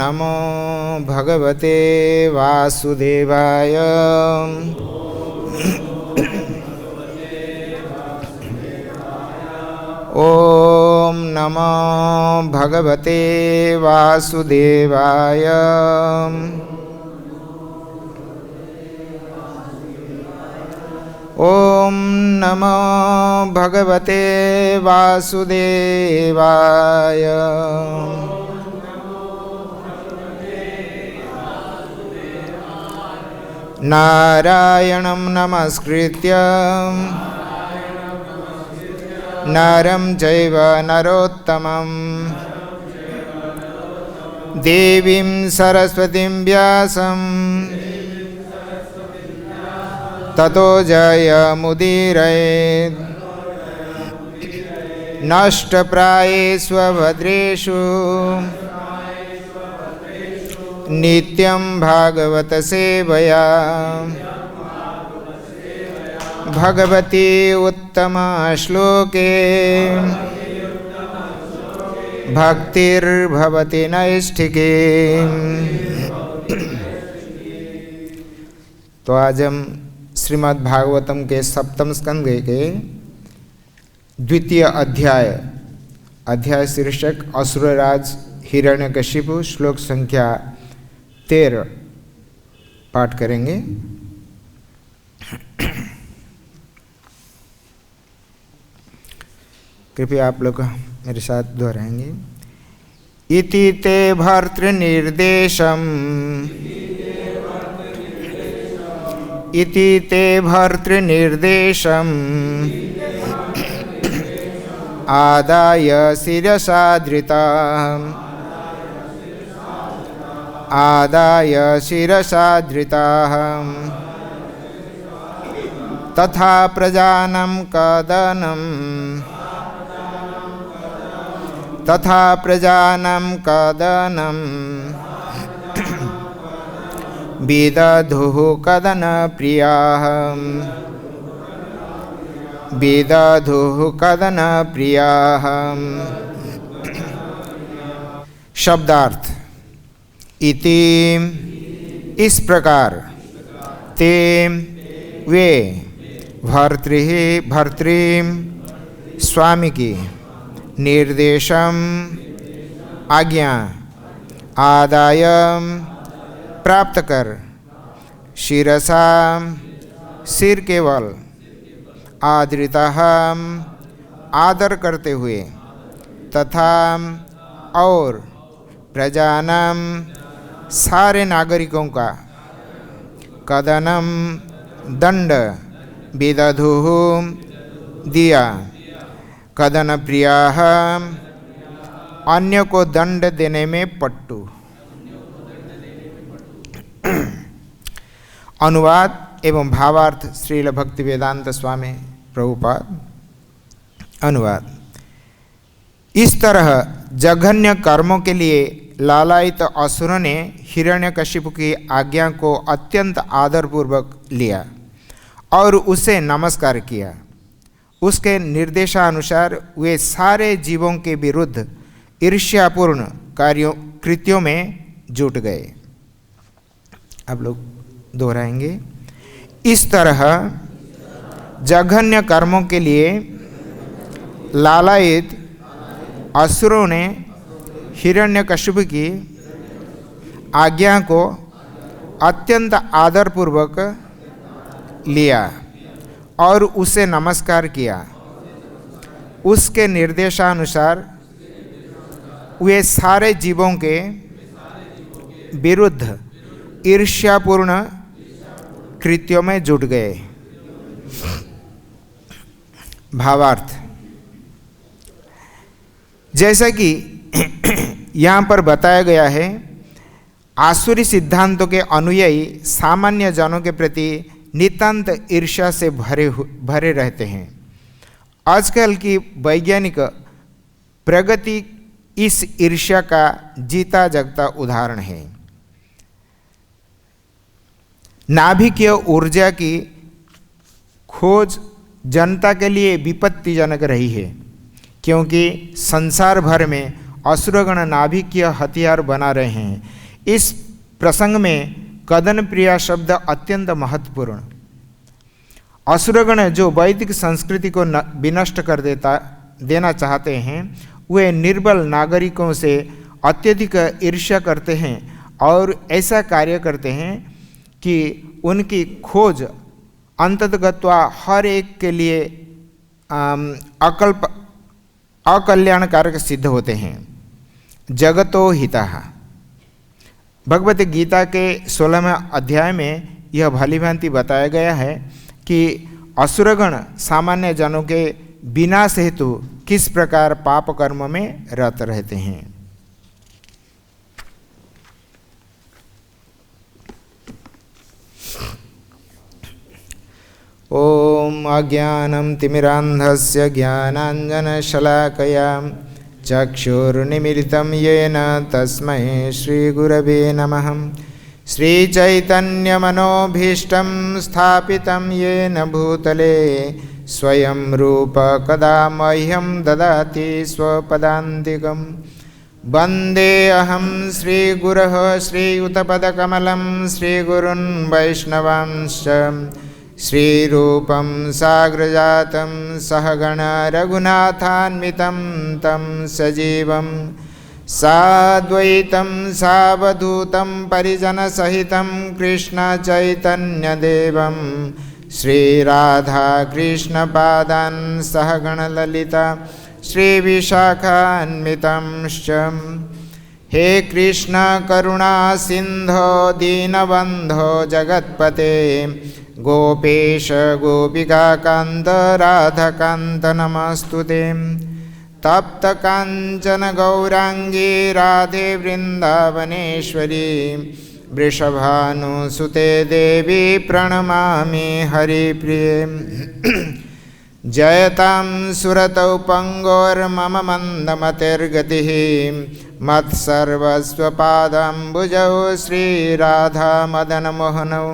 नमो भगवते वासुदेवाय। ओम नमो भगवते वासुदेवाय। ओम नमो भगवते वासुदेवाय। नारायणं नमस्कृत्य नरं चैव नरोत्तमं देवीं सरस्वतीं व्यासं ततो जयमुदीरयेत्। नष्टप्रायेषु भद्रेषु नित्यं भागवत सेवया भगवती उत्तम श्लोके भक्तिर्भवति नैष्ठिके। तो आज हम श्रीमद् भागवतम के सप्तम स्कंद के द्वितीय अध्याय शीर्षक असुरराज हिरण्यकशिपु श्लोक संख्या 13 पाठ करेंगे। कृपया आप लोग मेरे साथ दोहराएंगे। इति ते भर्तृनिर्देशम् इति ते भर्तृनिर्देशम् आदाय शिरसा धृताः तथा प्रजानं कदनं विदधुः कदनप्रियाः। शब्दार्थ। इति इस प्रकार, ते वे भर्तृ स्वामी की निर्देशम आज्ञा आदाय प्राप्त कर शिरसा सिर केवल आदृतः आदर करते हुए तथा और प्रजानाम सारे नागरिकों का कदनम दंड विदधुः दिया कदन प्रियाः अन्य को दंड देने में पट्टू। अनुवाद एवं भावार्थ श्रील भक्तिवेदांत स्वामी प्रभुपाद। अनुवाद। इस तरह जघन्य कर्मों के लिए लालायित असुरों ने हिरण्यकशिपु की आज्ञा को अत्यंत आदरपूर्वक लिया और उसे नमस्कार किया। उसके निर्देशानुसार वे सारे जीवों के विरुद्ध ईर्ष्यापूर्ण कृत्यों में जुट गए। आप लोग दोहराएंगे। इस तरह जघन्य कर्मों के लिए लालायित असुरों ने हिरण्यकशिपु की आज्ञा को अत्यंत आदरपूर्वक लिया और उसे नमस्कार किया। उसके निर्देशानुसार वे सारे जीवों के विरुद्ध ईर्ष्यापूर्ण कृत्यों में जुट गए। भावार्थ। जैसा कि यहाँ पर बताया गया है, आसुरी सिद्धांतों के अनुयायी सामान्य जनों के प्रति नितांत ईर्ष्या से भरे रहते हैं। आजकल की वैज्ञानिक प्रगति इस ईर्ष्या का जीता जगता उदाहरण है। नाभिकीय ऊर्जा की खोज जनता के लिए विपत्तिजनक रही है, क्योंकि संसार भर में असुरगण नाभिकीय हथियार बना रहे हैं। इस प्रसंग में कदन प्रिया शब्द अत्यंत महत्वपूर्ण। असुरगण जो वैदिक संस्कृति को विनष्ट कर देना चाहते हैं, वे निर्बल नागरिकों से अत्यधिक ईर्ष्या करते हैं और ऐसा कार्य करते हैं कि उनकी खोज अंततगत्वा हर एक के लिए अकल्याणकारक सिद्ध होते हैं। जगतो हितः। भगवत गीता के 16वें अध्याय में यह भलीभांति बताया गया है कि असुरगण सामान्य जनों के विनाश हेतु किस प्रकार पाप कर्म में रत रहते हैं। ओम अज्ञानं तिमिरान्धस्य ज्ञानाञ्जनशलाकया चक्षुर्निमीलितं येन तस्मै श्रीगुरवे नमः। श्रीचैतन्यमनोभीष्टं स्थापितं येन भूतले स्वयं रूप कदा मह्यं ददाति स्वपदान्तिकं। वन्देऽहं श्रीगुरः श्रीयुतपदकमलं श्रीगुरुन् वैष्णवांश्च श्रीरूपं साग्रजातं सहगण रघुनाथान्वितं तं सजीवं साद्वैतं सावधूतं परिजनसहितं कृष्णचैतन्यदेवं श्रीराधाकृष्णपादान् सहगणललिता श्रीविशाखान्वितंश्च। हे कृष्ण करुणा सिन्धो दीनबन्धो जगत्पते गोपेश गोपिकान्त राधाकान्त नमस्तुते। तप्त काञ्चन गौरांगी राधे वृन्दावनेश्वरी वृषभानुसुते देवी प्रणमामि हरिप्रिये। जयतां सुरतौ पंगोर्मम मन्दमतिर्गतिः मत्सर्वस्वपादाम्बुजौ श्रीराधामदनमोहनौ।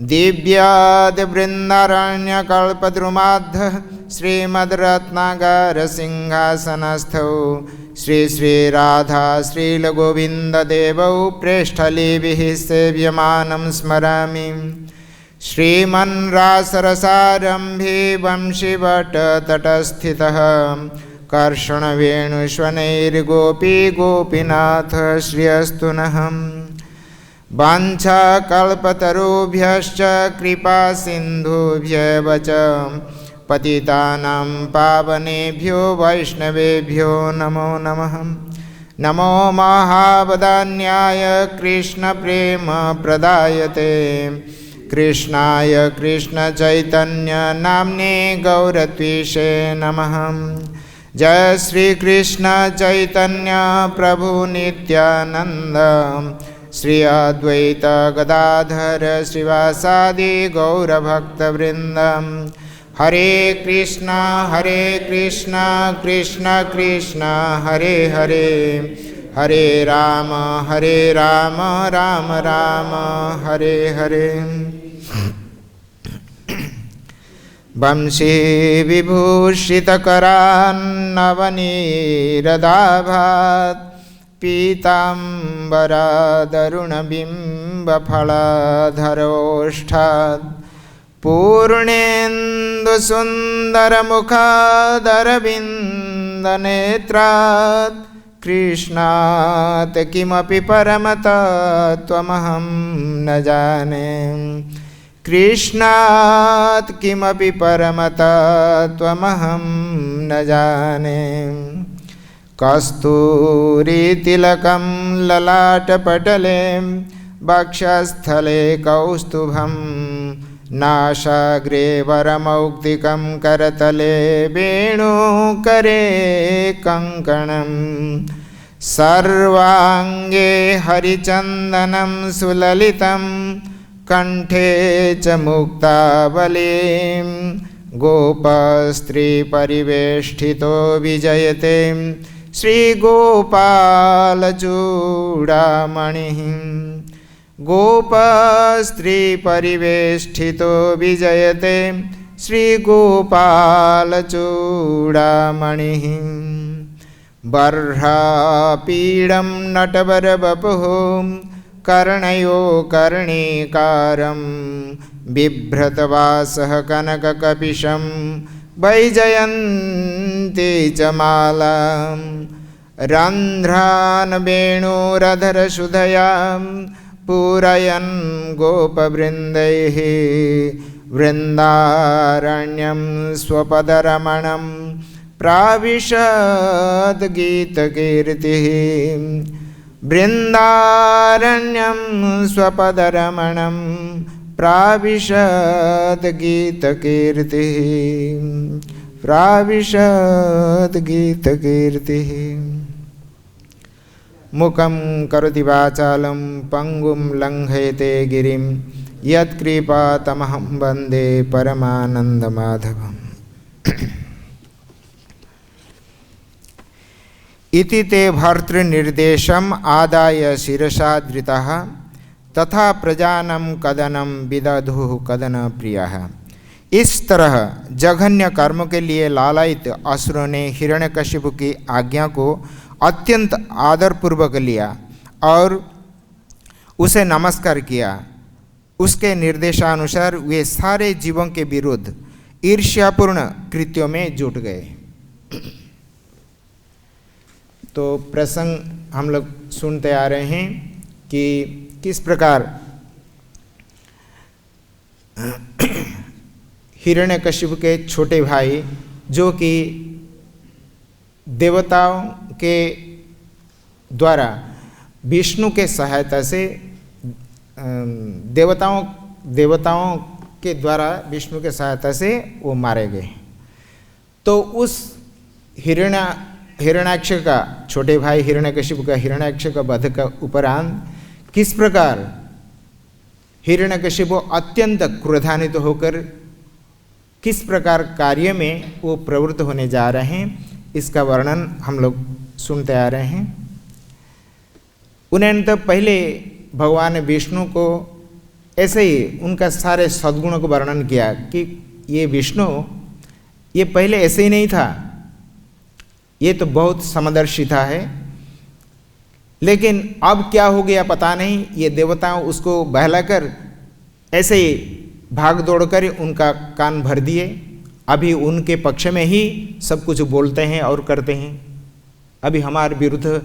दिव्यादिवृन्दारण्यकल्पद्रुमाद्धः श्रीमद्रत्नागारसिंहासनस्थौ श्रीराधा श्रीलगोविन्ददेवौ प्रेष्ठलीभिः सेव्यमानं स्मरामि। श्रीमन्रासरसारम्भे वंशीवटतटस्थितः कर्षणवेणुष्वनैर्गोपी गोपीनाथ श्रियस्तु नः। वाञ्छाकल्पतरुभ्यश्च कृपासिन्धुभ्यैव च पतितानां पावनेभ्यो वैष्णवेभ्यो नमो नमः। नमो महावदान्याय कृष्णप्रेमप्रदायते कृष्णाय कृष्णचैतन्य नाम्ने गौरत्विषे नमः। जय श्री कृष्ण चैतन्य प्रभु नित्यानंद श्री अद्वैत गदाधर श्रीवासादि गौरभक्तवृंद। हरे कृष्ण कृष्ण कृष्ण हरे हरे हरे राम राम राम हरे हरे। वंशी विभूषितकरान्नवनीरदाभात् पीताम्बरादरुणबिम्बफलाधरोष्ठात् पूर्णेन्दुसुन्दरमुखादरविन्दनेत्रात् कृष्णात् किमपि परमतत्त्वमहं न जाने। कृष्णात् किमपि परमतत्त्वमहं न जाने। कस्तूरीतिलकं ललाटपटले वक्षस्थले कौस्तुभं नासाग्रे वरमौक्तिकं करतले वेणुकरे कङ्कणं सर्वाङ्गे हरिचन्दनं सुललितं कंठे च मुक्तावलीं गोपस्त्रीपरिवेष्टितो विजयते श्रीगोपालचूडामणिः। गोपस्त्रीपरिवेष्टितो विजयते श्रीगोपालचूडामणिः। बर्हापीडं नटवरवपुः कर्णयो कर्णीकारं बिभ्रतवासः कनककपिशं वैजयन्ती च मालां रन्ध्रान् वेणुरधरसुधयां पूरयन् गोपवृन्दैः वृन्दारण्यं स्वपदरमणं प्राविशद् गीतकीर्तिः वृन्दारण्यं स्वपदरमणं प्राविशद् गीतकीर्तिः प्राविशद् गीतकीर्तिः। मुखं करोति वाचालं पंगुं लंघयते गिरिं यत्कृपातमहं वन्दे परमानन्दमाधवम्। इति ते भर्तृनिर्देशम् आदाय शिरसा धृतः तथा प्रजानं कदनं विदधुः कदन प्रियः। इस तरह जघन्य कर्म के लिए लालायित असुरों ने हिरण्यकशिपु की आज्ञा को अत्यंत आदरपूर्वक लिया और उसे नमस्कार किया। उसके निर्देशानुसार वे सारे जीवों के विरुद्ध ईर्ष्यापूर्ण कृत्यों में जुट गए। तो प्रसंग हम लोग सुनते आ रहे हैं कि किस प्रकार हिरण्यकशिपु के छोटे भाई जो कि देवताओं के द्वारा विष्णु के सहायता से देवताओं के द्वारा विष्णु के सहायता से वो मारे गए। तो उस हिरण्याक्ष का छोटे भाई हिरण्यकशिपु का हिरण्याक्ष का वध का उपरांत किस प्रकार हिरण्यकशिपु अत्यंत क्रोधान्वित होकर किस प्रकार कार्य में वो प्रवृत्त होने जा रहे हैं, इसका वर्णन हम लोग सुनते आ रहे हैं। उन्होंने तो पहले भगवान विष्णु को ऐसे ही उनका सारे सद्गुणों को वर्णन किया कि ये विष्णु ये पहले ऐसे ही नहीं था, ये तो बहुत समदर्शी था है, लेकिन अब क्या हो गया पता नहीं। ये देवता उसको बहलाकर ऐसे ही भाग दौड़ कर उनका कान भर दिए। अभी उनके पक्ष में ही सब कुछ बोलते हैं और करते हैं, अभी हमारे विरुद्ध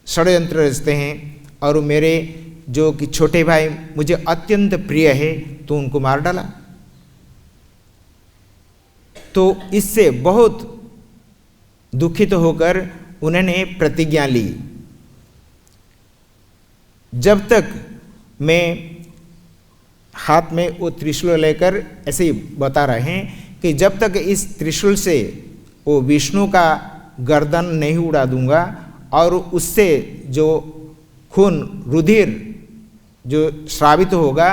षड्यंत्र रचते हैं और मेरे जो कि छोटे भाई मुझे अत्यंत प्रिय है तो उनको मार डाला। तो इससे बहुत दुखित होकर उन्होंने प्रतिज्ञा ली, जब तक मैं हाथ में वो त्रिशूल लेकर ऐसे ही बता रहे हैं कि जब तक इस त्रिशूल से वो विष्णु का गर्दन नहीं उड़ा दूंगा और उससे जो खून रुधिर जो श्रावित होगा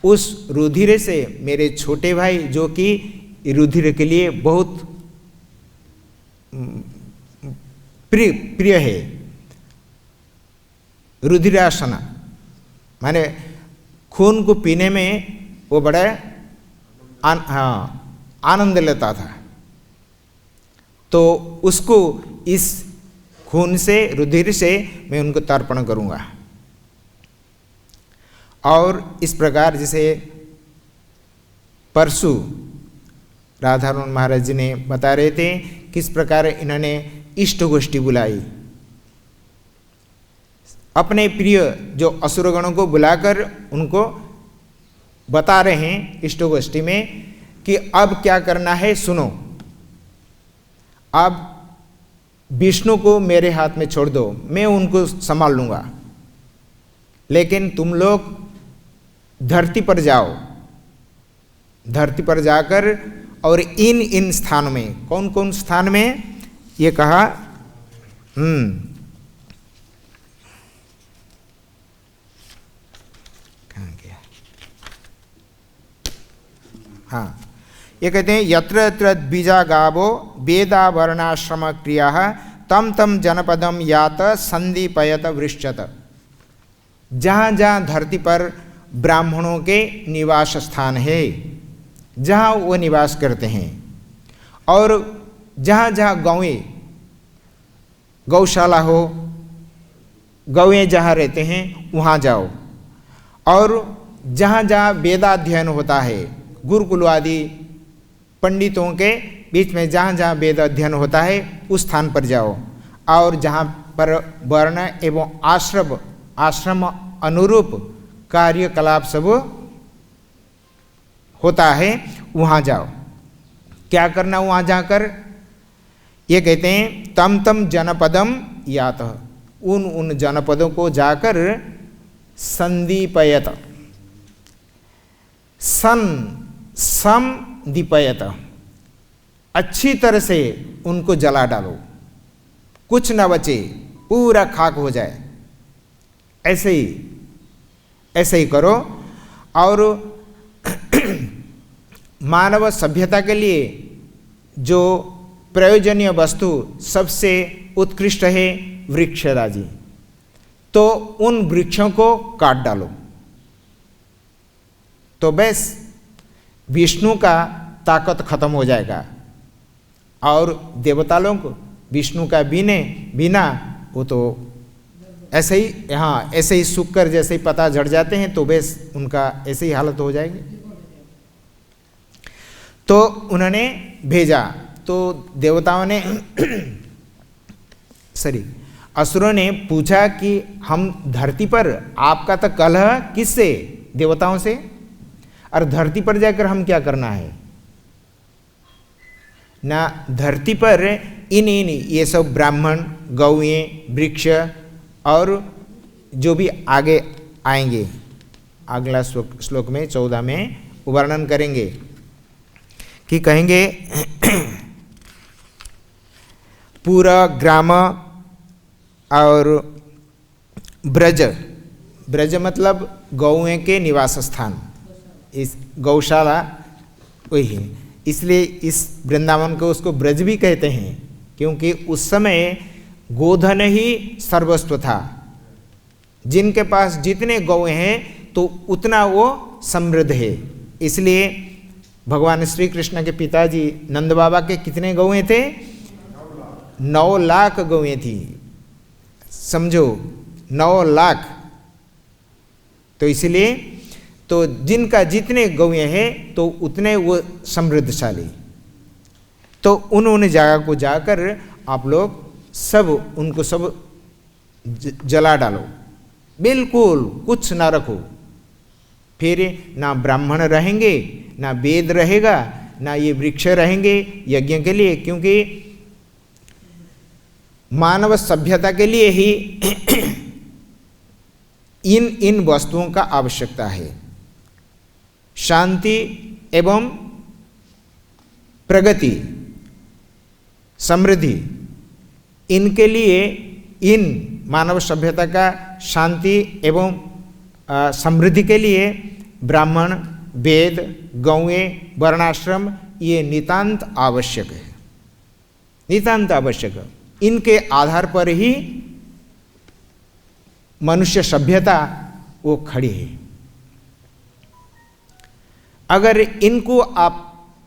उस रुधिर से मेरे छोटे भाई जो कि रुधिर के लिए बहुत प्रिय है, रुधिरासना माने खून को पीने में वो बड़ा आनंद लेता था, तो उसको इस खून से रुधिर से मैं उनको तर्पण करूंगा। और इस प्रकार जैसे परसु राधारमण महाराज जी ने बता रहे थे किस प्रकार इन्होंने इष्ट गोष्ठी बुलाई, अपने प्रिय जो असुरगणों को बुलाकर उनको बता रहे हैं इष्ट गोष्ठी में कि अब क्या करना है सुनो, अब विष्णु को मेरे हाथ में छोड़ दो, मैं उनको संभाल लूंगा, लेकिन तुम लोग धरती पर जाओ, धरती पर जाकर और इन स्थानों में, कौन कौन स्थान में ये कहा, कहाँ गया, हाँ ये कहते हैं यत्र यत्र द्विजा गावो वेदा वर्णाश्रम क्रिया तम तम जनपदम यात संदीपयत वृश्चत। जहाँ जहाँ धरती पर ब्राह्मणों के निवास स्थान है, जहाँ वो निवास करते हैं, और जहाँ जहाँ गाँवें गौशाला हो, गौएं जहाँ रहते हैं वहाँ जाओ, और जहाँ जहाँ वेदाध्ययन होता है, गुरुकुल आदि पंडितों के बीच में जहाँ जहाँ वेद अध्ययन होता है उस स्थान पर जाओ, और जहाँ पर वर्ण एवं आश्रम अनुरूप कार्यकलाप सब होता है वहाँ जाओ। क्या करना वहाँ जाकर? ये कहते हैं तम तम जनपदम यात, उन जनपदों को जाकर संदीपयत, सम दीपयत, अच्छी तरह से उनको जला डालो, कुछ न बचे, पूरा खाक हो जाए। ऐसे ही करो। और मानव सभ्यता के लिए जो प्रयोजनीय वस्तु सबसे उत्कृष्ट है वृक्षराजी, तो उन वृक्षों को काट डालो, तो बस विष्णु का ताकत खत्म हो जाएगा। और देवता लोग विष्णु का बिना वो तो ऐसे ही, हाँ ऐसे ही सूख कर जैसे ही पता झड़ जाते हैं, तो बस उनका ऐसे ही हालत हो जाएगी। तो उन्होंने भेजा, तो देवताओं ने असुरों ने पूछा कि हम धरती पर, आपका तो कलह किससे? देवताओं से। और धरती पर जाकर हम क्या करना है? ना धरती पर इन ये सब ब्राह्मण, गौएं, वृक्ष और जो भी आगे आएंगे, अगला श्लोक में 14 में वर्णन करेंगे कि कहेंगे पूरा ग्राम और ब्रज मतलब गौएं के निवास स्थान, इस गौशाला वही है, इसलिए इस वृंदावन को उसको ब्रज भी कहते हैं, क्योंकि उस समय गोधन ही सर्वस्व था। जिनके पास जितने गौएं हैं तो उतना वो समृद्ध है। इसलिए भगवान श्री कृष्ण के पिताजी नंद बाबा के कितने गौएं थे? 9 लाख गौएं थी, समझो 9 लाख। तो इसलिए तो जिनका जितने गौएं हैं तो उतने वो समृद्धशाली। तो उन्होंने जगह को जाकर आप लोग सब उनको सब जला डालो, बिल्कुल कुछ ना रखो। फिर ना ब्राह्मण रहेंगे, ना वेद रहेगा, ना ये वृक्ष रहेंगे यज्ञ के लिए, क्योंकि मानव सभ्यता के लिए ही इन वस्तुओं का आवश्यकता है। शांति एवं प्रगति, समृद्धि, इनके लिए इन मानव सभ्यता का शांति एवं समृद्धि के लिए ब्राह्मण, वेद, गौएं, वर्णाश्रम ये नितांत आवश्यक है, नितांत आवश्यक है। इनके आधार पर ही मनुष्य सभ्यता वो खड़ी है। अगर इनको आप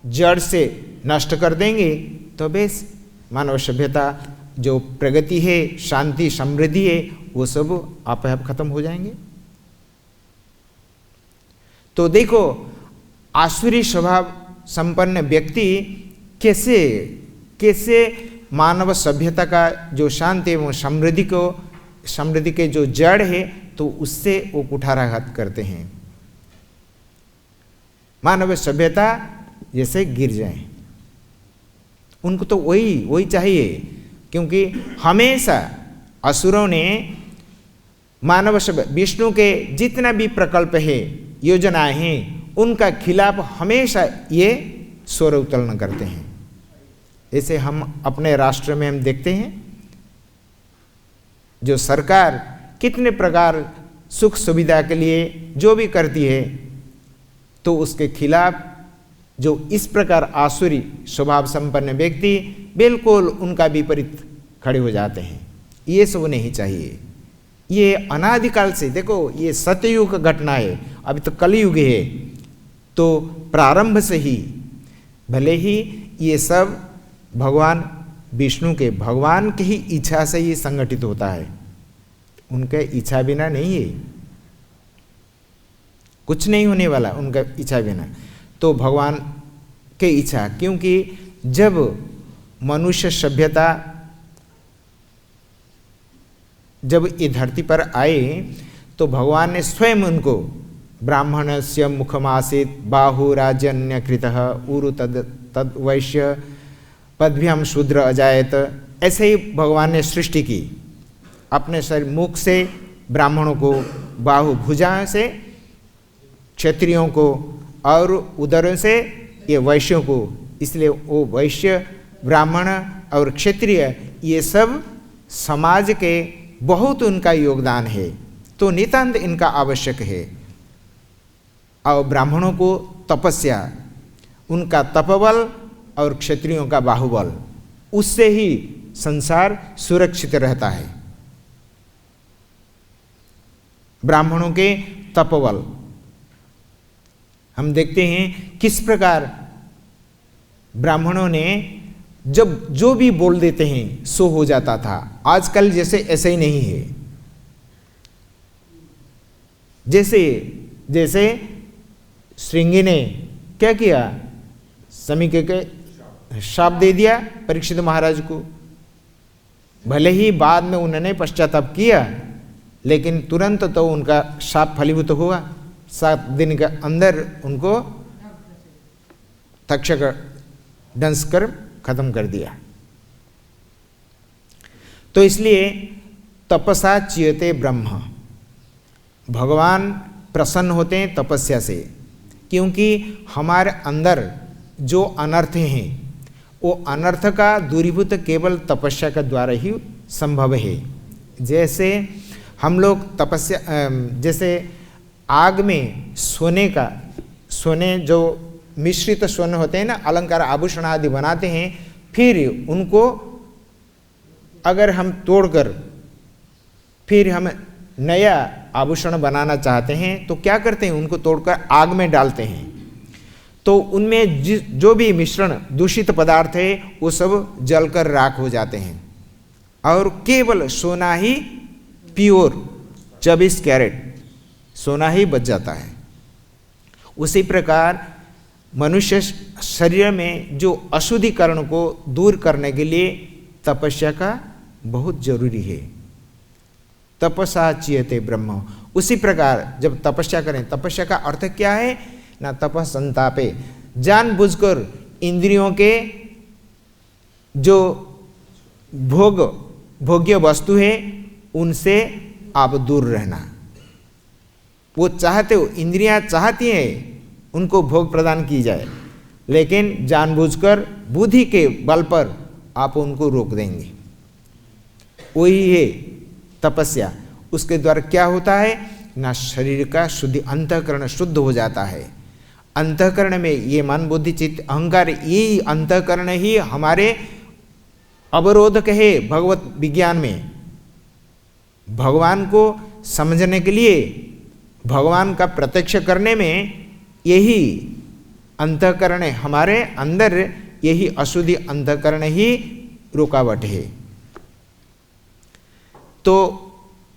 जड़ से नष्ट कर देंगे तो बस मानव सभ्यता जो प्रगति है, शांति, समृद्धि है, वो सब आप खत्म हो जाएंगे। तो देखो आसुरी स्वभाव संपन्न व्यक्ति कैसे मानव सभ्यता का जो शांति एवं समृद्धि के जो जड़ है तो उससे वो कुठाराघात करते हैं। मानव सभ्यता जैसे गिर जाए, उनको तो वही चाहिए, क्योंकि हमेशा असुरों ने मानव सभ्यता, विष्णु के जितना भी प्रकल्प है, योजनाएं हैं, उनका खिलाफ हमेशा ये स्वर उत्तोलन करते हैं। जैसे हम अपने राष्ट्र में हम देखते हैं, जो सरकार कितने प्रकार सुख सुविधा के लिए जो भी करती है, तो उसके खिलाफ जो इस प्रकार आसुरी स्वभाव संपन्न व्यक्ति बिल्कुल उनका विपरीत खड़े हो जाते हैं। ये सब नहीं चाहिए। ये अनादिकाल से, देखो ये सतयुग घटना है, अभी तो कलयुग है, तो प्रारंभ से ही भले ही ये सब भगवान विष्णु के, भगवान की ही इच्छा से ही संगठित होता है, उनके इच्छा बिना नहीं है, कुछ नहीं होने वाला उनका इच्छा बिना। तो भगवान के इच्छा, क्योंकि जब मनुष्य सभ्यता जब ये धरती पर आए तो भगवान ने स्वयं उनको ब्राह्मणस्य मुखमासीत बाहुराजन्यकृतः उरु तद वैश्य पदभ्याम शूद्र अजायत, ऐसे ही भगवान ने सृष्टि की। अपने शरीर मुख से ब्राह्मणों को, बाहु भुजा से क्षत्रियों को और उदर से ये वैश्यों को, इसलिए वो वैश्य ब्राह्मण और क्षत्रिय ये सब समाज के बहुत उनका योगदान है, तो नितांत इनका आवश्यक है। और ब्राह्मणों को तपस्या, उनका तपबल और क्षत्रियों का बाहुबल, उससे ही संसार सुरक्षित रहता है। ब्राह्मणों के तपबल हम देखते हैं किस प्रकार ब्राह्मणों ने जब जो भी बोल देते हैं सो हो जाता था। आजकल जैसे ऐसे ही नहीं है। जैसे श्रृंगी ने क्या किया, समीके के शाप दे दिया परीक्षित महाराज को। भले ही बाद में उन्होंने पश्चाताप किया, लेकिन तुरंत तो उनका शाप फलीभूत हुआ। 7 दिन के अंदर उनको तक्षक दंश कर खत्म कर दिया। तो इसलिए तपसा चियते ब्रह्म, भगवान प्रसन्न होते हैं तपस्या से, क्योंकि हमारे अंदर जो अनर्थ हैं वो अनर्थ का दूरीभूत केवल तपस्या के द्वारा ही संभव है। जैसे हम लोग तपस्या, जैसे आग में सोने जो मिश्रित स्वर्ण होते हैं ना, अलंकार आभूषण आदि बनाते हैं, फिर उनको अगर हम तोड़कर फिर हम नया आभूषण बनाना चाहते हैं तो क्या करते हैं, उनको तोड़कर आग में डालते हैं। तो उनमें जो भी मिश्रण दूषित पदार्थ है वो सब जलकर राख हो जाते हैं, और केवल सोना ही प्योर 24 कैरेट सोना ही बच जाता है। उसी प्रकार मनुष्य शरीर में जो अशुद्धिकरण को दूर करने के लिए तपस्या का बहुत जरूरी है। तपसा चियते ब्रह्म, उसी प्रकार जब तपस्या करें, तपस्या का अर्थ क्या है ना, तपः संतापे, जानबूझकर इंद्रियों के जो भोग्य वस्तु है उनसे आप दूर रहना। वो चाहते हो, इंद्रियां चाहती हैं उनको भोग प्रदान की जाए, लेकिन जानबूझकर बुद्धि के बल पर आप उनको रोक देंगे। वही है तपस्या। उसके द्वारा क्या होता है ना, शरीर का शुद्धि, अंतःकरण शुद्ध हो जाता है। अंतःकरण में ये मन बुद्धि चित्त अहंकार, ये अंतःकरण ही हमारे अवरोधक है भगवत विज्ञान में। भगवान को समझने के लिए, भगवान का प्रत्यक्ष करने में यही अंतःकरण है, हमारे अंदर यही अशुद्धि अंतःकरण ही रुकावट है। तो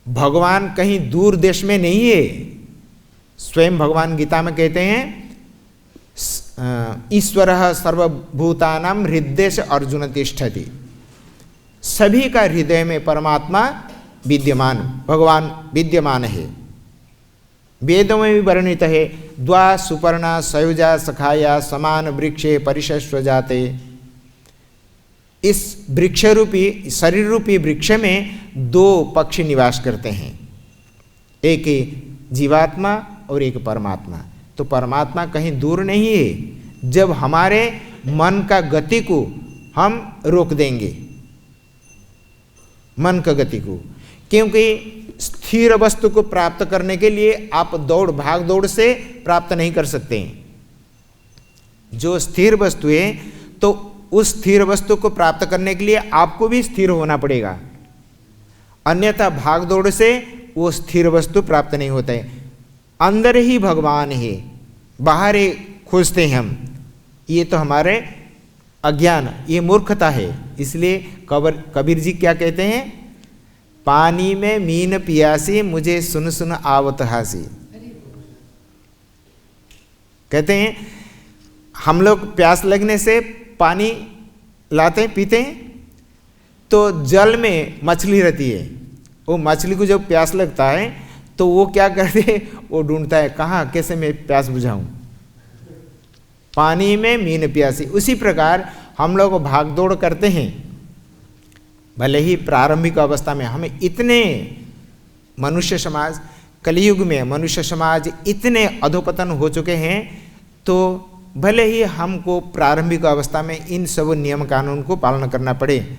भगवान कहीं दूर देश में नहीं है। स्वयं भगवान गीता में कहते हैं, ईश्वरः सर्वभूतानां हृद्देश अर्जुन तिष्ठति, सभी का हृदय में परमात्मा विद्यमान, भगवान विद्यमान है। वेदों में भी वर्णित है, द्वा सुपर्णा सयुजा सखाया समान वृक्षे परिशस्व जाते। इस वृक्ष रूपी, शरीर रूपी वृक्ष में 2 पक्षी निवास करते हैं, एक जीवात्मा और एक परमात्मा। तो परमात्मा कहीं दूर नहीं है। जब हमारे मन का गति को हम रोक देंगे, मन का गति को, क्योंकि स्थिर वस्तु को प्राप्त करने के लिए आप भाग दौड़ से प्राप्त नहीं कर सकते हैं। जो स्थिर वस्तु है, तो उस स्थिर वस्तु को प्राप्त करने के लिए आपको भी स्थिर होना पड़ेगा, अन्यथा भाग दौड़ से वो स्थिर वस्तु प्राप्त नहीं होता है। अंदर ही भगवान है, बाहर ही खोजते हैं हम। ये तो हमारे अज्ञान, ये मूर्खता है। इसलिए कबीर जी क्या कहते हैं, पानी में मीन पियासी मुझे सुन सुन आवत हासी। कहते हैं हम लोग प्यास लगने से पानी लाते हैं पीते हैं, तो जल में मछली रहती है, वो मछली को जब प्यास लगता है तो वो क्या करते हैं, वो ढूंढता है कहाँ कैसे मैं प्यास बुझाऊं, पानी में मीन प्यासी। उसी प्रकार हम लोग भाग दौड़ करते हैं, भले ही प्रारंभिक अवस्था में हमें इतने मनुष्य समाज, कलयुग में मनुष्य समाज इतने अधोपतन हो चुके हैं, तो भले ही हमको प्रारंभिक अवस्था में इन सब नियम कानून को पालन करना पड़े,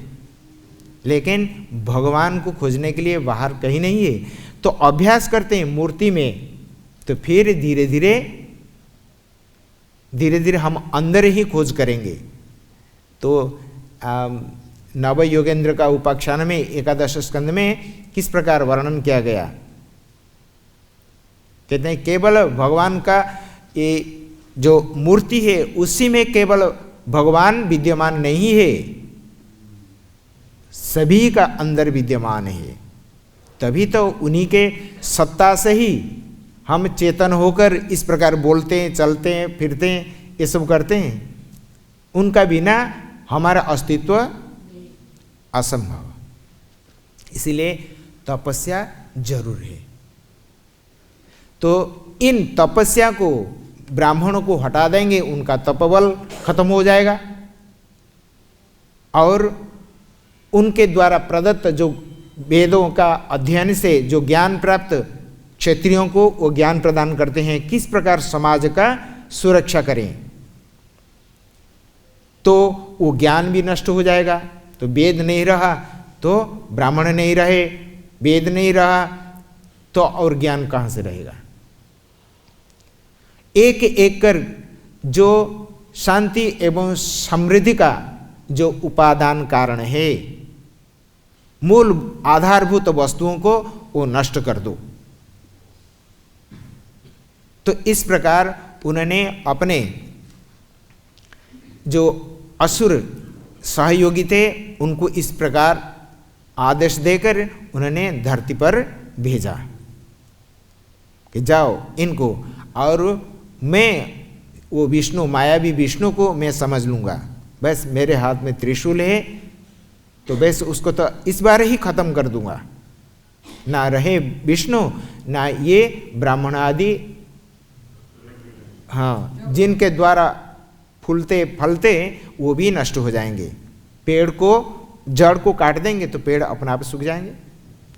लेकिन भगवान को खोजने के लिए बाहर कहीं नहीं है। तो अभ्यास करते हैं मूर्ति में, तो फिर धीरे धीरे हम अंदर ही खोज करेंगे। तो नव योगेंद्र का उपाख्यान में 11 स्कंद में किस प्रकार वर्णन किया गया, कहते हैं केवल भगवान का ये जो मूर्ति है उसी में केवल भगवान विद्यमान नहीं है, सभी का अंदर विद्यमान है। तभी तो उन्हीं के सत्ता से ही हम चेतन होकर इस प्रकार बोलते हैं, चलते हैं, फिरते हैं, ये सब करते हैं। उनका बिना हमारा अस्तित्व असंभव, इसीलिए तपस्या जरूर है। तो इन तपस्या को ब्राह्मणों को हटा देंगे, उनका तपबल खत्म हो जाएगा, और उनके द्वारा प्रदत्त जो वेदों का अध्ययन से जो ज्ञान प्राप्त क्षत्रियों को वो ज्ञान प्रदान करते हैं किस प्रकार समाज का सुरक्षा करें, तो वो ज्ञान भी नष्ट हो जाएगा। तो वेद नहीं रहा तो ब्राह्मण नहीं रहे, वेद नहीं रहा तो और ज्ञान कहाँ से रहेगा। एक एक कर जो शांति एवं समृद्धि का जो उपादान कारण है, मूल आधारभूत वस्तुओं को वो नष्ट कर दो। तो इस प्रकार उन्होंने अपने जो असुर सहयोगी थे उनको इस प्रकार आदेश देकर उन्होंने धरती पर भेजा कि जाओ इनको, और मैं वो विष्णु, मायावी विष्णु को मैं समझ लूँगा, बस मेरे हाथ में त्रिशूल है तो बस उसको तो इस बार ही खत्म कर दूंगा, ना रहे विष्णु ना ये ब्राह्मण आदि, हाँ जिनके द्वारा फूलते फलते वो भी नष्ट हो जाएंगे। पेड़ को जड़ को काट देंगे तो पेड़ अपने आप सूख जाएंगे।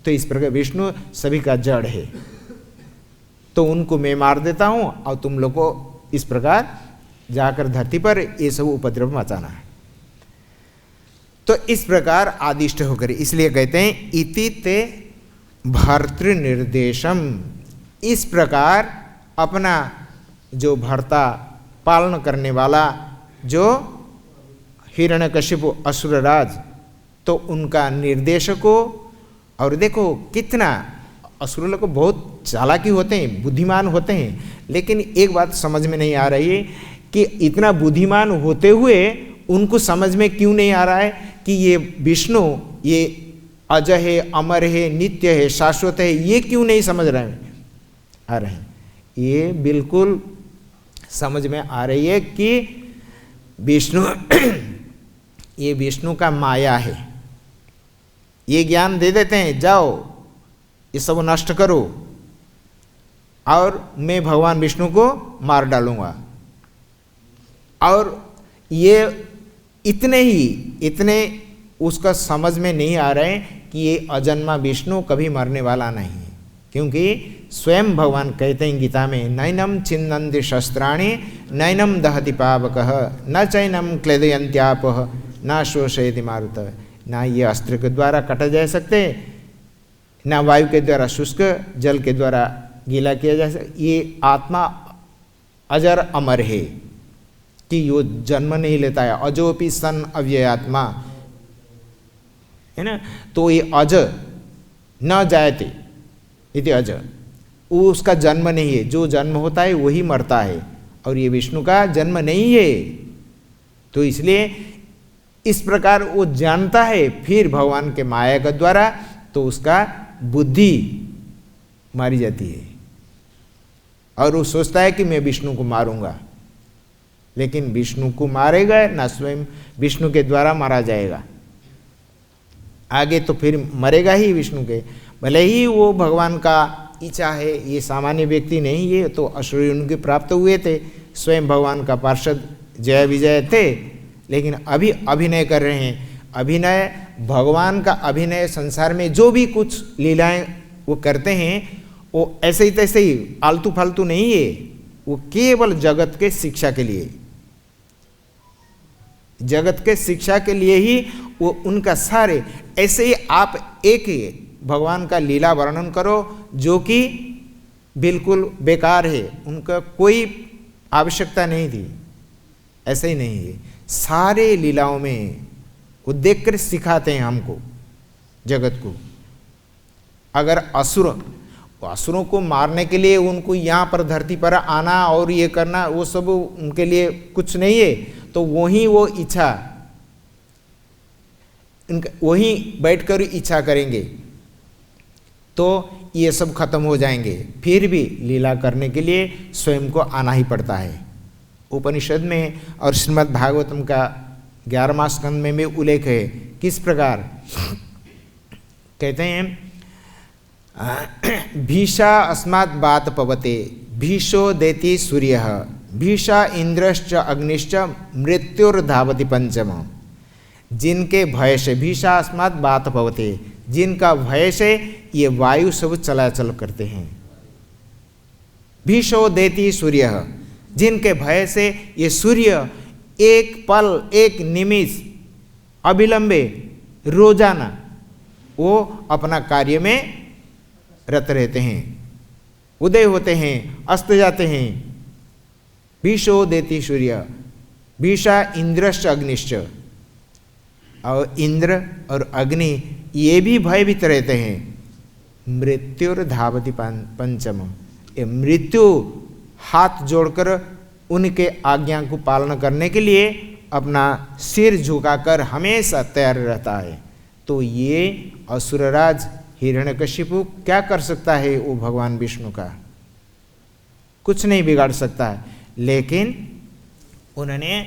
तो इस प्रकार विष्णु सभी का जड़ है, तो उनको मैं मार देता हूँ और तुम लोग को इस प्रकार जाकर धरती पर ये सब उपद्रव मचाना है। तो इस प्रकार आदिष्ट होकर, इसलिए कहते हैं इति ते भर्तृ निर्देशम, इस प्रकार अपना जो भर्ता पालन करने वाला जो हिरण्यकशिपु असुरराज, तो उनका निर्देश को, और देखो कितना असुर लोग बहुत चालाकी होते हैं, बुद्धिमान होते हैं, लेकिन एक बात समझ में नहीं आ रही है कि इतना बुद्धिमान होते हुए उनको समझ में क्यों नहीं आ रहा है कि ये विष्णु ये अज है, अमर है, नित्य है, शाश्वत है, ये क्यों नहीं समझ रहे हैं। ये बिल्कुल समझ में आ रही है कि विष्णु ये विष्णु का माया है। ये ज्ञान दे देते हैं, जाओ ये सब नष्ट करो और मैं भगवान विष्णु को मार डालूंगा। और ये इतने उसका समझ में नहीं आ रहे कि ये अजन्मा विष्णु कभी मरने वाला नहीं है, क्योंकि स्वयं भगवान कहते हैं गीता में, नैनम छिन्नन्ति शस्त्राणि नैनम दहति पावकः न चैनम क्लेदयन्त्यापः न शोषयति मारुतः। ना ये अस्त्र के द्वारा कटा जा सकते, ना वायु के द्वारा शुष्क, जल के द्वारा गीला किया जा सकता। ये आत्मा अजर अमर है कि यो जन्म नहीं लेता है, अजोपि सन अव्ययात्मा है ना। तो ये अज न जायते इति अज, वो उसका जन्म नहीं है, जो जन्म होता है वही मरता है, और ये विष्णु का जन्म नहीं है। तो इसलिए इस प्रकार वो जानता है फिर भगवान के माया के द्वारा, तो उसका बुद्धि मारी जाती है और वो सोचता है कि मैं विष्णु को मारूंगा, लेकिन विष्णु को मारेगा ना, स्वयं विष्णु के द्वारा मारा जाएगा। आगे तो फिर मरेगा ही विष्णु के, भले ही वो भगवान का इच्छा है, ये सामान्य व्यक्ति नहीं, ये तो असुर उनके प्राप्त हुए थे, स्वयं भगवान का पार्षद जय विजय थे, लेकिन अभी अभिनय कर रहे हैं। अभिनय, भगवान का अभिनय संसार में जो भी कुछ लीलाएं वो करते हैं वो ऐसे ही तैसे ही आलतू फालतू नहीं है, वो केवल जगत के शिक्षा के लिए, जगत के शिक्षा के लिए ही वो उनका सारे। ऐसे ही आप एक ही भगवान का लीला वर्णन करो जो कि बिल्कुल बेकार है, उनका कोई आवश्यकता नहीं थी, ऐसे ही नहीं है। सारे लीलाओं में वो देखकर सिखाते हैं हमको, जगत को। अगर असुरों को मारने के लिए उनको यहाँ पर धरती पर आना और ये करना, वो सब उनके लिए कुछ नहीं है, तो वहीं वो इच्छा, वहीं बैठकर इच्छा करेंगे तो ये सब खत्म हो जाएंगे। फिर भी लीला करने के लिए स्वयं को आना ही पड़ता है। उपनिषद में और श्रीमद् भागवतम का 11वां स्कंद में भी उल्लेख है, किस प्रकार कहते हैं, भीषा अस्मात् बात पवते भीषो देति सूर्य भीषा इंद्रश्च अग्निश्च मृत्युर्धावति पंचम। जिनके भय से, भीषा अस्मात् बात पवते, जिनका भय से ये वायु सब चलाचल करते हैं। भीषो देति सूर्य, जिनके भय से ये सूर्य एक पल एक निमिष अविलंबे रोजाना वो अपना कार्य में रत रहते हैं, उदय होते हैं, अस्त जाते हैं। भीषो देति सूर्य भीषा इंद्रश्च अग्निश्च, और इंद्र और अग्नि ये भी भयभीत रहते हैं। मृत्युर्धावति पंचम, ये मृत्यु हाथ जोड़कर उनके आज्ञा को पालन करने के लिए अपना सिर झुकाकर हमेशा तैयार रहता है। तो ये असुरराज हिरण्यकशिपु क्या कर सकता है? वो भगवान विष्णु का कुछ नहीं बिगाड़ सकता है। लेकिन उन्होंने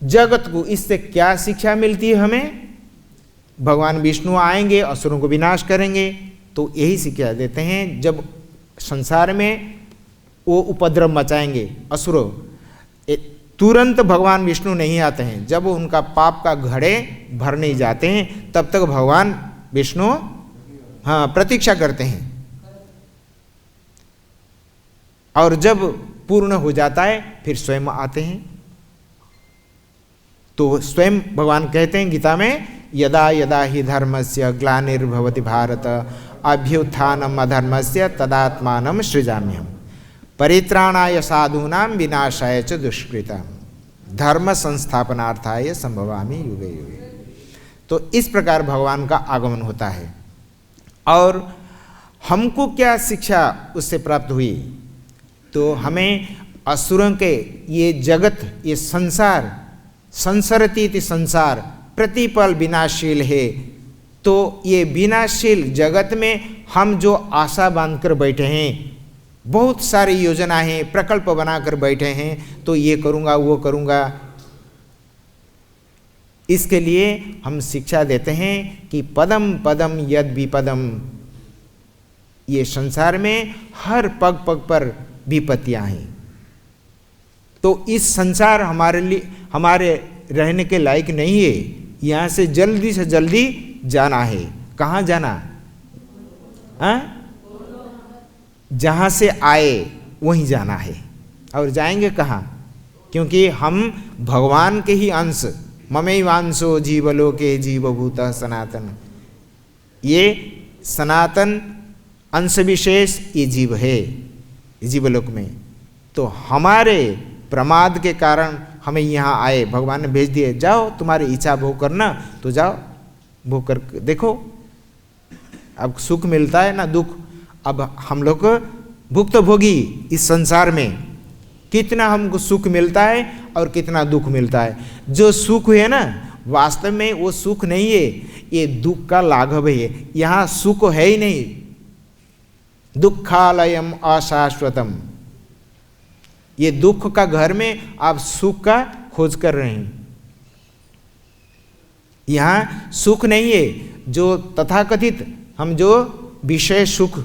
जगत को, इससे क्या शिक्षा मिलती है हमें? भगवान विष्णु आएंगे, असुरों को विनाश करेंगे, तो यही शिक्षा देते हैं। जब संसार में वो उपद्रव मचाएंगे असुरों, तुरंत भगवान विष्णु नहीं आते हैं। जब उनका पाप का घड़े भर नहीं जाते हैं तब तक भगवान विष्णु प्रतीक्षा करते हैं, और जब पूर्ण हो जाता है फिर स्वयं आते हैं। तो स्वयं भगवान कहते हैं गीता में, यदा यदा हि धर्मस्य ग्लानिर्भवति भारत अभ्युत्थानम् अधर्मस्य तदात्मानं सृजाम्यहम् परित्राणाय साधूनां विनाशाय च दुष्कृतां धर्म संस्थापनार्थाय संभवामि युगे युगे। तो इस प्रकार भगवान का आगमन होता है। और हमको क्या शिक्षा उससे प्राप्त हुई? तो हमें असुरों के ये जगत, ये संसार, संसरती संसार प्रतिपल विनाशील है। तो ये विनाशील जगत में हम जो आशा बांधकर बैठे हैं, बहुत सारी योजनाएं प्रकल्प बनाकर बैठे हैं, तो ये करूँगा वो करूँगा, इसके लिए हम शिक्षा देते हैं कि पदम पदम यद विपदम, ये संसार में हर पग पग पर विपत्तियाँ हैं। तो इस संसार हमारे लिए, हमारे रहने के लायक नहीं है। यहाँ से जल्दी जाना है। कहाँ जाना? जहाँ से आए वहीं जाना है। और जाएंगे कहाँ? क्योंकि हम भगवान के ही अंश, ममैवांशो जीवलोके जीवभूतः सनातन, ये सनातन अंश विशेष ये जीव है जीवलोक में। तो हमारे प्रमाद के कारण हमें यहाँ आए, भगवान ने भेज दिए, जाओ तुम्हारी इच्छा भोग करना, तो जाओ भोग कर देखो। अब सुख मिलता है ना दुख। अब हम लोग भुक्तभोगी इस संसार में, कितना हमको सुख मिलता है और कितना दुख मिलता है। जो सुख है ना वास्तव में वो सुख नहीं है, ये दुख का लाघव है। यहाँ सुख है ही नहीं। दुखालयम अशाश्वतम, ये दुख का घर में आप सुख का खोज कर रहे हैं। यहाँ सुख नहीं है। जो तथाकथित हम जो विषय सुख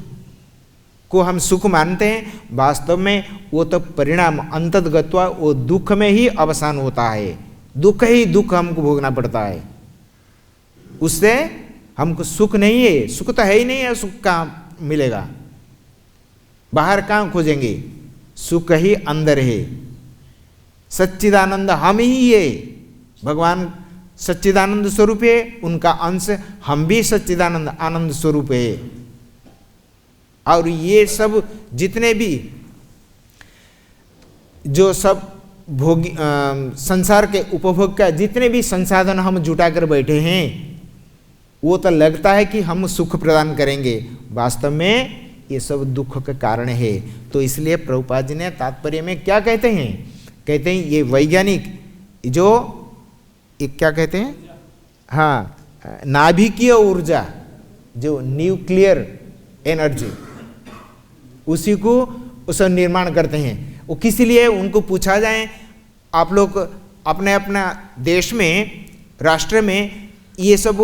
को हम सुख मानते हैं, वास्तव में वो तो परिणाम अंततगत्वा वो दुख में ही अवसान होता है। दुख ही दुख हमको भोगना पड़ता है, उससे हमको सुख नहीं है। सुख तो है ही नहीं है, सुख कहाँ मिलेगा, बाहर कहाँ खोजेंगे? सुख ही अंदर है। सच्चिदानंद हम ही है। भगवान सच्चिदानंद स्वरूप है, उनका अंश हम भी सच्चिदानंद आनंद स्वरूप है। और ये सब जितने भी जो सब भोगी संसार के उपभोग का जितने भी संसाधन हम जुटा कर बैठे हैं, वो तो लगता है कि हम सुख प्रदान करेंगे, वास्तव में ये सब दुख का कारण है। तो इसलिए प्रभुपाद जी ने तात्पर्य में क्या कहते हैं? कहते हैं ये वैज्ञानिक जो एक क्या कहते हैं, हाँ, नाभिकीय ऊर्जा, जो न्यूक्लियर एनर्जी, उसी को उसका निर्माण करते हैं। वो किस लिए? उनको पूछा जाए, आप लोग अपने अपना देश में, राष्ट्र में ये सब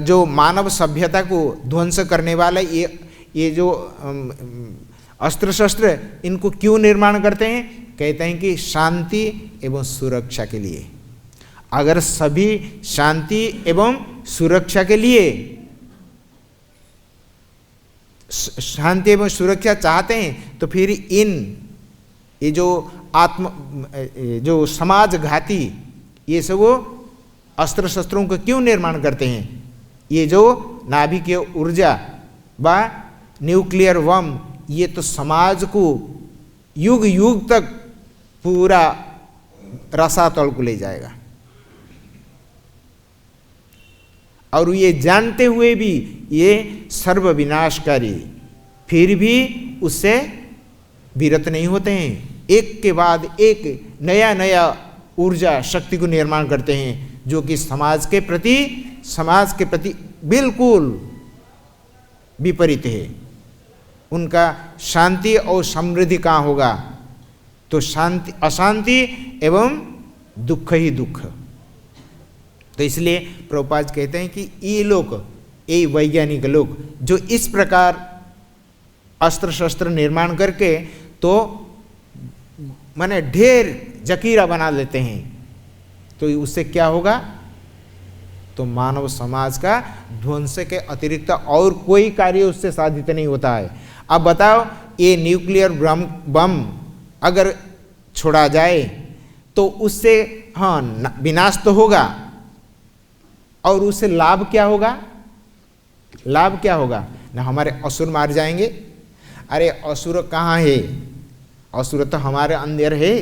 जो मानव सभ्यता को ध्वंस करने वाला ये जो अस्त्र शस्त्र, इनको क्यों निर्माण करते हैं? कहते हैं कि शांति एवं सुरक्षा के लिए। अगर सभी शांति एवं सुरक्षा के लिए, शांति एवं सुरक्षा चाहते हैं, तो फिर ये जो जो समाज घाती ये सब अस्त्र शस्त्रों को क्यों निर्माण करते हैं? ये जो नाभिकीय ऊर्जा व न्यूक्लियर बम, ये तो समाज को युग युग तक पूरा रसातल को ले जाएगा। और ये जानते हुए भी ये सर्वविनाशकारी, फिर भी उससे विरत नहीं होते हैं। एक के बाद एक नया नया ऊर्जा शक्ति को निर्माण करते हैं, जो कि समाज के प्रति बिल्कुल विपरीत है। उनका शांति और समृद्धि कहाँ होगा? तो शांति, अशांति एवं दुख ही दुख। तो इसलिए प्रभुपाद कहते हैं कि ये लोग, ये वैज्ञानिक लोग जो इस प्रकार अस्त्र शस्त्र निर्माण करके तो माने ढेर जकीरा बना लेते हैं, तो उससे क्या होगा? तो मानव समाज का ध्वंस के अतिरिक्त और कोई कार्य उससे साधित नहीं होता है। अब बताओ, ये न्यूक्लियर बम अगर छोड़ा जाए तो उससे हाँ विनाश तो होगा, और उससे लाभ क्या होगा? लाभ क्या होगा? ना हमारे असुर मार जाएंगे। अरे असुर कहाँ है? असुर तो हमारे अंदर है,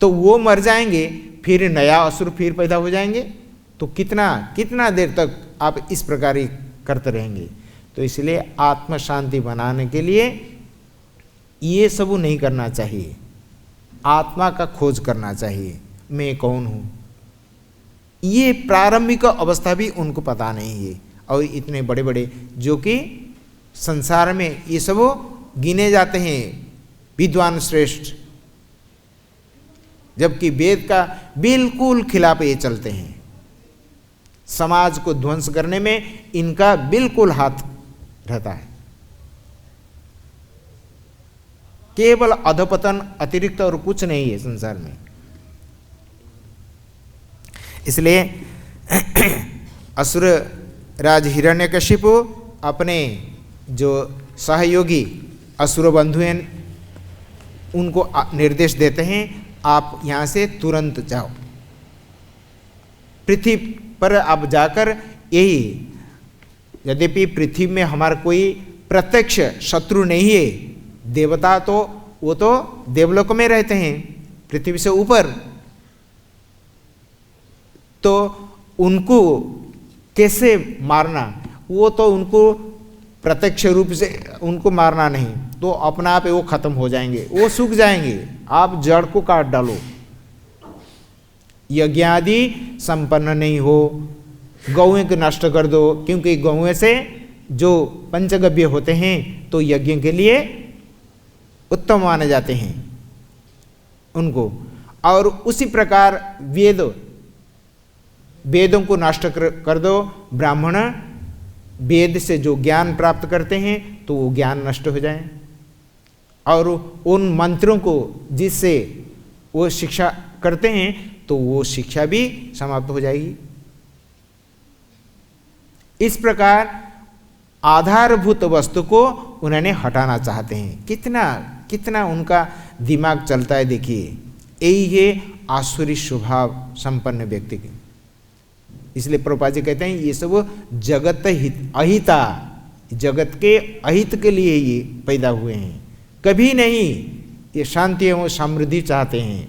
तो वो मर जाएंगे, फिर नया असुर फिर पैदा हो जाएंगे। तो कितना देर तक आप इस प्रकार ही करते रहेंगे? तो इसलिए आत्म शांति बनाने के लिए ये सब नहीं करना चाहिए, आत्मा का खोज करना चाहिए। मैं कौन हूँ? ये प्रारंभिक अवस्था भी उनको पता नहीं है। और इतने बड़े बड़े जो कि संसार में ये सब गिने जाते हैं विद्वान श्रेष्ठ, जबकि वेद का बिल्कुल खिलाफ ये चलते हैं। समाज को ध्वंस करने में इनका बिल्कुल हाथ रहता है। केवल अधपतन अतिरिक्त और कुछ नहीं है संसार में। इसलिए असुर राज हिरण्यकशिपु अपने जो सहयोगी असुर बंधु हैं उनको निर्देश देते हैं, आप यहाँ से तुरंत जाओ, पृथ्वी पर आप जाकर यही, यद्यपि पृथ्वी में हमारा कोई प्रत्यक्ष शत्रु नहीं है, देवता तो वो तो देवलोक में रहते हैं पृथ्वी से ऊपर, तो उनको कैसे मारना? वो तो उनको प्रत्यक्ष रूप से उनको मारना नहीं, तो अपना आप वो खत्म हो जाएंगे, वो सूख जाएंगे। आप जड़ को काट डालो, यज्ञ आदि संपन्न नहीं हो, गौएं को नष्ट कर दो, क्योंकि गौएं से जो पंचगव्य होते हैं तो यज्ञ के लिए उत्तम माने जाते हैं उनको। और उसी प्रकार वेदों को नष्ट कर दो, ब्राह्मण वेद से जो ज्ञान प्राप्त करते हैं तो वो ज्ञान नष्ट हो जाए, और उन मंत्रों को जिससे वो शिक्षा करते हैं तो वो शिक्षा भी समाप्त हो जाएगी। इस प्रकार आधारभूत वस्तु को उन्होंने हटाना चाहते हैं। कितना कितना उनका दिमाग चलता है, देखिए। यही है आसुरी स्वभाव संपन्न व्यक्ति के। इसलिए प्रभुपाद जी कहते हैं ये सब जगत हित अहिता, जगत के अहित के लिए ये पैदा हुए हैं, कभी नहीं ये शांति एवं समृद्धि चाहते हैं।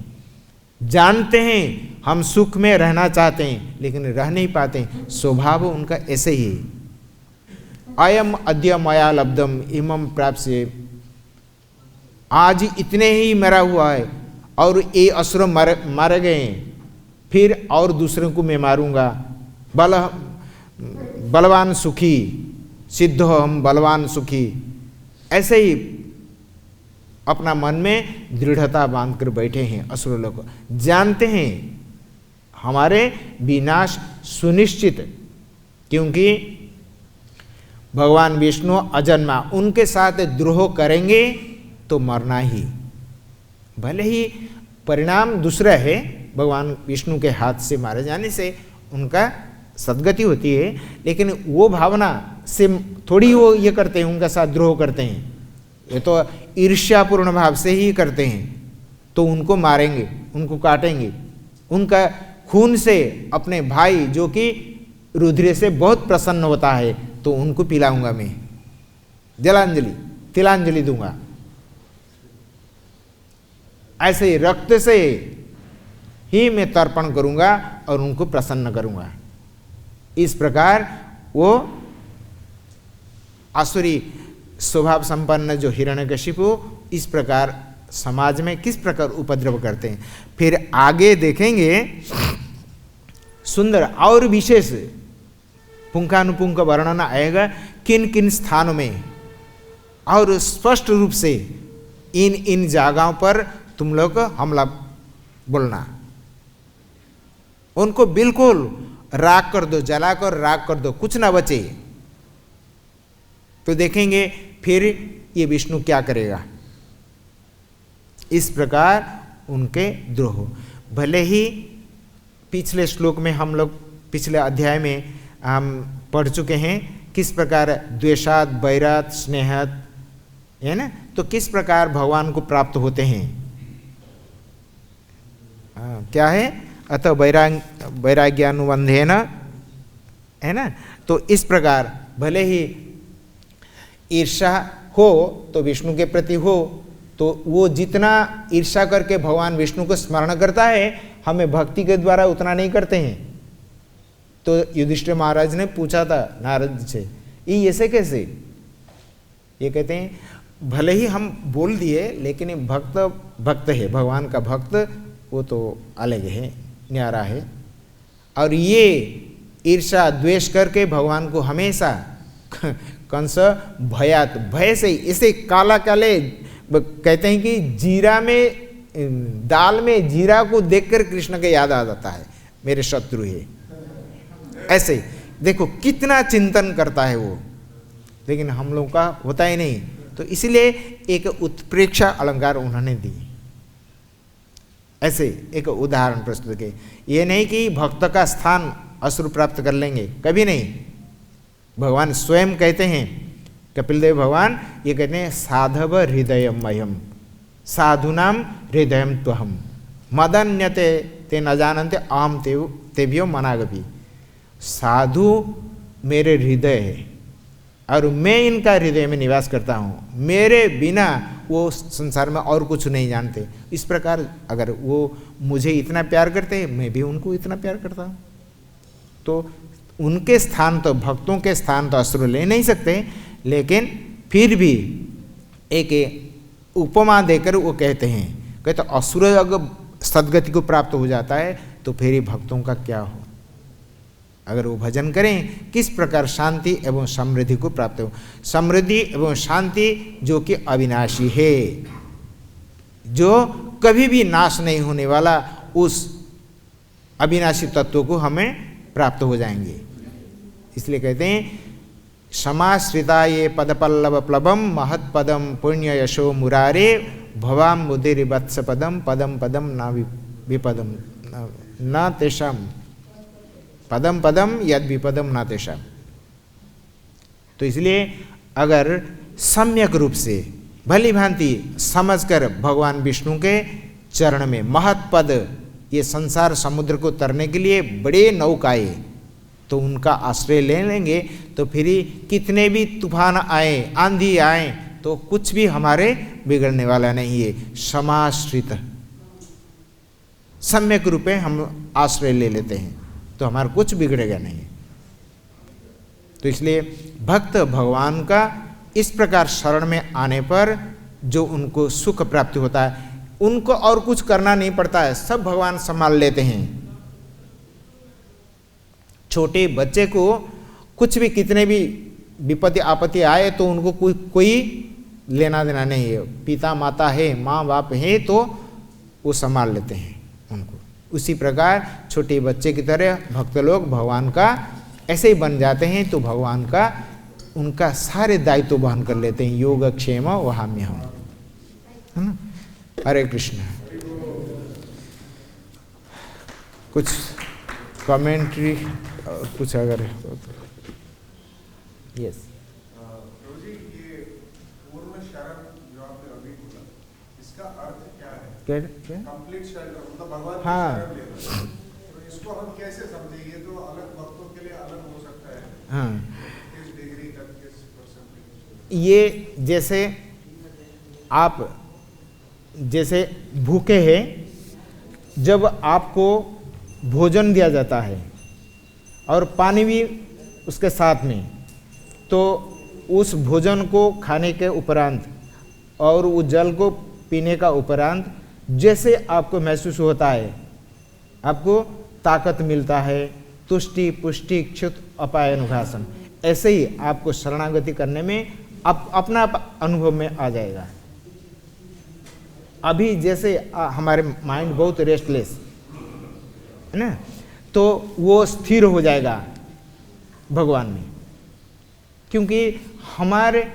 जानते हैं हम सुख में रहना चाहते हैं लेकिन रह नहीं पाते, स्वभाव उनका ऐसे ही। अयम अद्य मया लब्धम इमं प्राप्त से, आज इतने ही मरा हुआ है और ये असुर मारे गए, फिर और दूसरों को मैं मारूंगा। बलवान सुखी सिद्ध हो, हम बलवान सुखी, ऐसे ही अपना मन में दृढ़ता बांधकर बैठे हैं असुर लोग। जानते हैं हमारे विनाश सुनिश्चित, क्योंकि भगवान विष्णु अजन्मा, उनके साथ द्रोह करेंगे तो मरना ही। भले ही परिणाम दूसरा है, भगवान विष्णु के हाथ से मारे जाने से उनका सद्गति होती है, लेकिन वो भावना से थोड़ी वो ये करते हैं, उनका साथ द्रोह करते हैं। ये तो ईर्ष्यापूर्ण भाव से ही करते हैं, तो उनको मारेंगे, उनको काटेंगे, उनका खून से अपने भाई जो कि रुद्र से बहुत प्रसन्न होता है तो उनको पिलाऊंगा मैं, जलांजलि तिलांजलि दूंगा। ऐसे रक्त से ही मैं तर्पण करूंगा और उनको प्रसन्न करूंगा। इस प्रकार वो आसुरी स्वभाव संपन्न जो हिरण्यकशिपु इस प्रकार समाज में किस प्रकार उपद्रव करते हैं। फिर आगे देखेंगे सुंदर और विशेष पुंखानुपुंख का वर्णन आएगा किन किन स्थानों में, और स्पष्ट रूप से इन इन जगहों पर तुम लोग हमला बोलना, उनको बिल्कुल राख कर दो, जलाकर राख कर दो, कुछ ना बचे। तो देखेंगे फिर ये विष्णु क्या करेगा। इस प्रकार उनके द्रोह, भले ही पिछले श्लोक में हम लोग पिछले अध्याय में हम पढ़ चुके हैं किस प्रकार द्वेषात वैरात स्नेहत है ना, तो किस प्रकार भगवान को प्राप्त होते हैं। क्या है, अतः वैराग्यानुबंधेन, है ना। तो इस प्रकार भले ही ईर्ष्या हो तो विष्णु के प्रति हो, तो वो जितना ईर्ष्या करके भगवान विष्णु को स्मरण करता है, हमें भक्ति के द्वारा उतना नहीं करते हैं। तो युधिष्ठिर महाराज ने पूछा था नारद से, ये ऐसे कैसे। ये कहते हैं भले ही हम बोल दिए लेकिन भक्त है, भगवान का भक्त, वो तो अलग है, न्यारा है। और ये ईर्ष्या द्वेष करके भगवान को हमेशा कंस भयात, भय से इसे काला काले कहते हैं कि जीरा में, दाल में जीरा को देखकर कृष्ण के याद आ जाता है, मेरे शत्रु है। ऐसे देखो कितना चिंतन करता है वो, लेकिन हम लोग का होता ही नहीं। तो इसलिए एक उत्प्रेक्षा अलंकार उन्होंने दी। ऐसे एक उदाहरण प्रस्तुत किए। ये नहीं कि भक्त का स्थान असुर प्राप्त कर लेंगे, कभी नहीं। भगवान स्वयं कहते हैं, कपिल देव भगवान ये कहते हैं साधव हृदयम मह्यम साधुनाम हृदयम त्वहम मदन्यते ते न जानन्ते अहम तेभ्यो मनागपि। साधु मेरे हृदय है और मैं इनका हृदय में निवास करता हूँ, मेरे बिना वो संसार में और कुछ नहीं जानते। इस प्रकार अगर वो मुझे इतना प्यार करते हैं, मैं भी उनको इतना प्यार करता हूँ। तो उनके स्थान तो, भक्तों के स्थान तो असुर ले नहीं सकते, लेकिन फिर भी एक उपमा देकर वो कहते हैं, कहते असुर अगर सदगति को प्राप्त हो जाता है तो फिर ये भक्तों का क्या हो। अगर वो भजन करें किस प्रकार शांति एवं समृद्धि को प्राप्त हो। समृद्धि एवं शांति जो कि अविनाशी है, जो कभी भी नाश नहीं होने वाला, उस अविनाशी तत्व को हमें प्राप्त हो जाएंगे। इसलिए कहते हैं समाश्रिता ये पदपल्लव प्लवम महत्पदम पुण्य यशो मुरारे भवाम मुदिर वत्स पदम पदम पदम न विपदम न तेषाम पदम पदम यद विपदम न तेषाम। तो इसलिए अगर सम्यक रूप से भली भांति समझकर भगवान विष्णु के चरण में महत्पद, ये संसार समुद्र को तरने के लिए बड़े नौकाए, तो उनका आश्रय ले लेंगे तो फिर कितने भी तूफान आए, आंधी आए, तो कुछ भी हमारे बिगड़ने वाला नहीं है। समाश्रित सम्यक रूपे हम आश्रय ले लेते हैं तो हमारा कुछ बिगड़ेगा नहीं। तो इसलिए भक्त भगवान का इस प्रकार शरण में आने पर जो उनको सुख प्राप्ति होता है, उनको और कुछ करना नहीं पड़ता है, सब भगवान संभाल लेते हैं। छोटे बच्चे को कुछ भी कितने भी विपत्ति आपत्ति आए तो उनको कोई लेना देना नहीं है। पिता माता है, माँ बाप है, तो वो संभाल लेते हैं उनको। उसी प्रकार छोटे बच्चे की तरह भक्त लोग भगवान का ऐसे ही बन जाते हैं, तो भगवान का उनका सारे दायित्व वहन कर लेते हैं। योगक्षेम वहाम्यहम्, है ना। हरे कृष्ण। कुछ कमेंट्री कुछ अगर यस। प्रभु जी, ये पूर्ण शरण जो आपने अभी बोला, इसका अर्थ क्या है? क्या कंप्लीट शरण, मतलब भगवान हाँ, की शरण लेना। तो इसको हम कैसे समझें? ये तो अलग भक्तों के लिए अलग हो सकता है। हाँ, किस डिग्री तक, किस परसेंटेज? ये जैसे आप जैसे भूखे हैं, जब आपको भोजन दिया जाता है और पानी भी उसके साथ में, तो उस भोजन को खाने के उपरांत और उस जल को पीने का उपरांत जैसे आपको महसूस होता है, आपको ताकत मिलता है, तुष्टि पुष्टि क्षुत अपायनुघासन, ऐसे ही आपको शरणागति करने में अपना अनुभव में आ जाएगा। अभी जैसे हमारे माइंड बहुत रेस्टलेस है ना, तो वो स्थिर हो जाएगा भगवान में, क्योंकि हमारे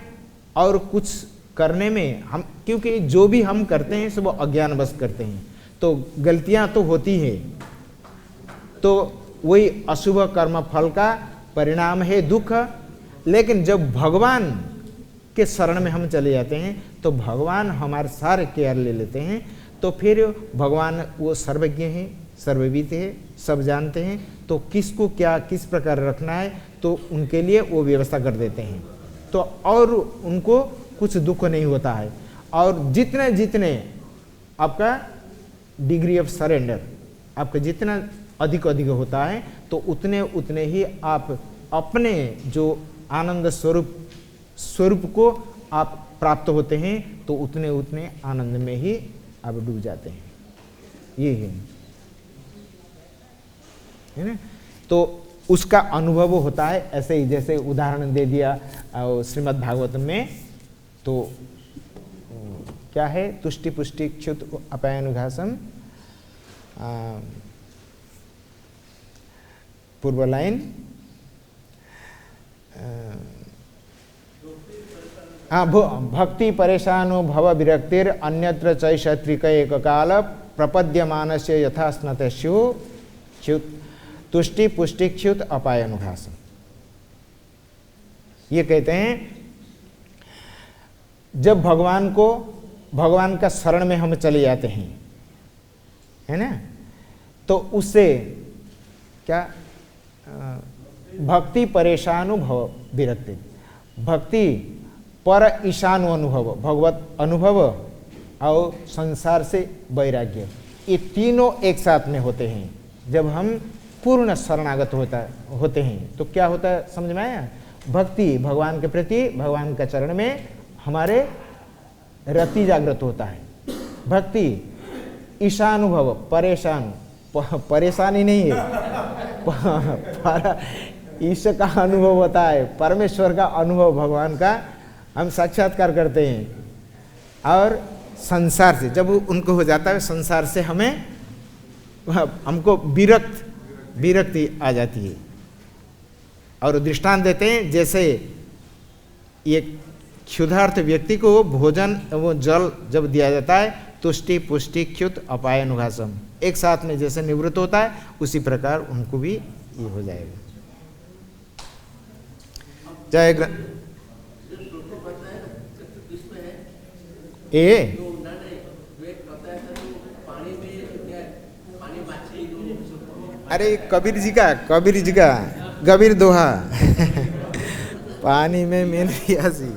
और कुछ करने में हम, क्योंकि जो भी हम करते हैं सब अज्ञानवश करते हैं, तो गलतियां तो होती है, तो वही अशुभ कर्म फल का परिणाम है दुख। लेकिन जब भगवान के शरण में हम चले जाते हैं तो भगवान हमारे सारे केयर ले लेते हैं, तो फिर भगवान वो सर्वज्ञ हैं, सर्वविद है, सब जानते हैं, तो किसको क्या किस प्रकार रखना है तो उनके लिए वो व्यवस्था कर देते हैं, तो और उनको कुछ दुख नहीं होता है। और जितने जितने आपका डिग्री ऑफ सरेंडर आपका जितना अधिक अधिक होता है, तो उतने उतने ही आप अपने जो आनंद स्वरूप को आप प्राप्त होते हैं, तो उतने उतने आनंद में ही आप डूब जाते हैं। ये है ना। तो उसका अनुभव होता है ऐसे ही, जैसे उदाहरण दे दिया श्रीमद् भागवत में, तो क्या है, तुष्टि पुष्टि क्षुत अपायनुघासम, पूर्व लाइन, हाँ, भक्ति परेशानो भव विरक्तिर अन्यत्र चैषत्रिक एक काल प्रपद्यमानस्य यथा स्नतस्यु च्युत तुष्टि पुष्टि च्युत अपायनुघासम। ये कहते हैं जब भगवान का शरण में हम चले जाते हैं, है ना, तो उससे क्या भक्ति परेशानु भव विरक्ति, भक्ति पर ईशानु अनुभव, भगवत अनुभव और संसार से वैराग्य, ये तीनों एक साथ में होते हैं। जब हम पूर्ण शरणागत होते हैं तो क्या होता है, समझ में आया? भक्ति भगवान के प्रति, भगवान का चरण में हमारे रति जागृत होता है। भक्ति ईशानुभव परेशान परेशानी नहीं है, ईश्वर का अनुभव होता है, परमेश्वर का अनुभव, भगवान का हम साक्षात्कार करते हैं। और संसार से जब उनको हो जाता है, संसार से हमको विरक्ति आ जाती है। और दृष्टांत देते हैं, जैसे ये क्षुधार्थ व्यक्ति को भोजन वो जल जब दिया जाता है, तुष्टि पुष्टि च्युत अपाय अनुघासम, एक साथ में जैसे निवृत्त होता है, उसी प्रकार उनको भी ये हो जाएगा। जय ए अरे कबीर जी का कबीर दोहा पानी में मेनरियासी।